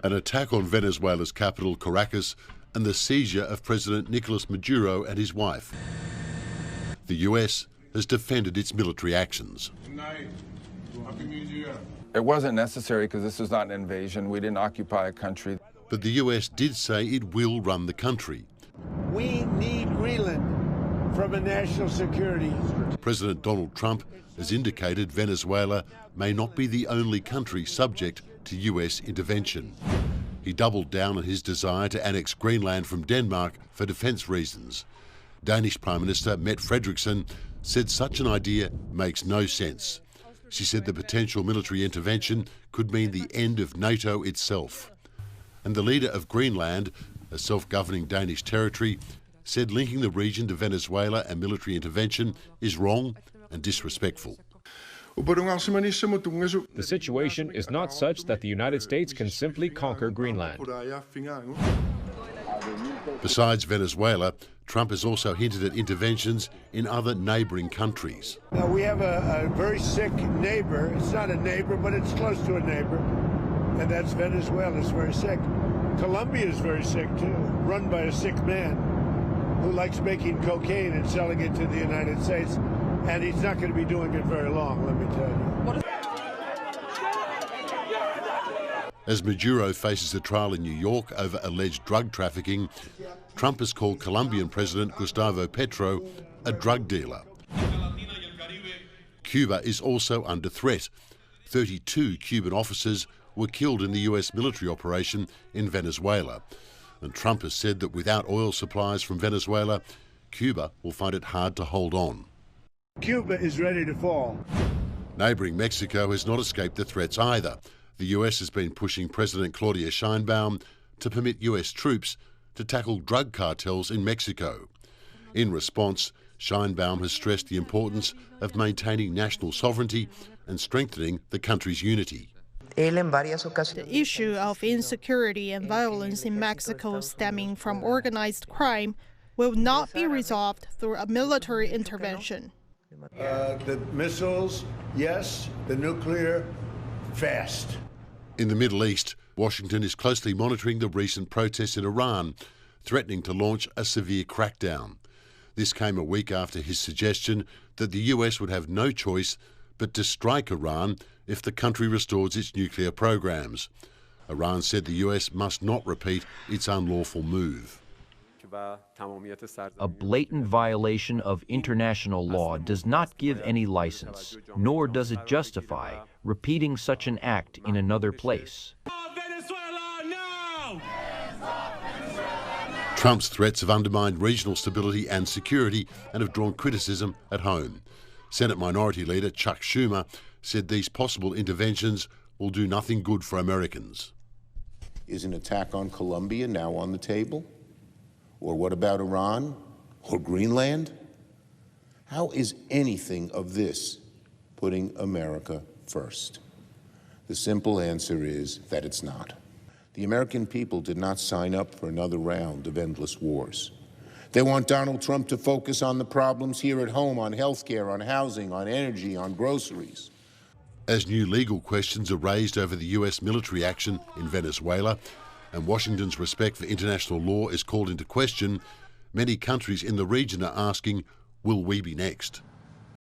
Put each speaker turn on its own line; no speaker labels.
An attack on Venezuela's capital, Caracas, and the seizure of President Nicolas Maduro and his wife. The US has defended its military actions.
It wasn't necessary because this was not an invasion. We didn't occupy a country.
But the US did say it will run the country.
We need Greenland from a national security.
President Donald Trump has indicated Venezuela may not be the only country subject to US intervention. He doubled down on his desire to annex Greenland from Denmark for defence reasons. Danish Prime Minister Mette Frederiksen said such an idea makes no sense. She said the potential military intervention could mean the end of NATO itself. And the leader of Greenland, a self-governing Danish territory, said linking the region to Venezuela and military intervention is wrong and disrespectful.
The situation is not such that the United States can simply conquer Greenland.
Besides Venezuela, Trump has also hinted at interventions in other neighbouring countries.
Now, we have a very sick neighbor. It's not a neighbor, but it's close to a neighbor, and that's Venezuela. It's very sick. Colombia is very sick, too, run by a sick man who likes making cocaine and selling it to the United States, and he's not going to be doing it very long, let me tell you.
As Maduro faces a trial in New York over alleged drug trafficking, Trump has called Colombian President Gustavo Petro a drug dealer. Cuba is also under threat. 32 Cuban officers were killed in the US military operation in Venezuela. And Trump has said that without oil supplies from Venezuela, Cuba will find it hard to hold on.
Cuba is ready to fall.
Neighbouring Mexico has not escaped the threats either. The US has been pushing President Claudia Sheinbaum to permit US troops to tackle drug cartels in Mexico. In response, Sheinbaum has stressed the importance of maintaining national sovereignty and strengthening the country's unity.
The issue of insecurity and violence in Mexico stemming from organized crime will not be resolved through a military intervention.
The missiles, yes. The nuclear, fast.
In the Middle East, Washington is closely monitoring the recent protests in Iran, threatening to launch a severe crackdown. This came a week after his suggestion that the US would have no choice but to strike Iran if the country restores its nuclear programs. Iran said the US must not repeat its unlawful move.
A blatant violation of international law does not give any license, nor does it justify repeating such an act in another place.
Trump's threats have undermined regional stability and security and have drawn criticism at home. Senate Minority Leader Chuck Schumer said these possible interventions will do nothing good for Americans.
Is an attack on Colombia now on the table? Or what about Iran or Greenland? How is anything of this putting America first? The simple answer is that it's not. The American people did not sign up for another round of endless wars. They want Donald Trump to focus on the problems here at home, on health care, on housing, on energy, on groceries.
As new legal questions are raised over the US military action in Venezuela, and Washington's respect for international law is called into question, many countries in the region are asking, will we be next?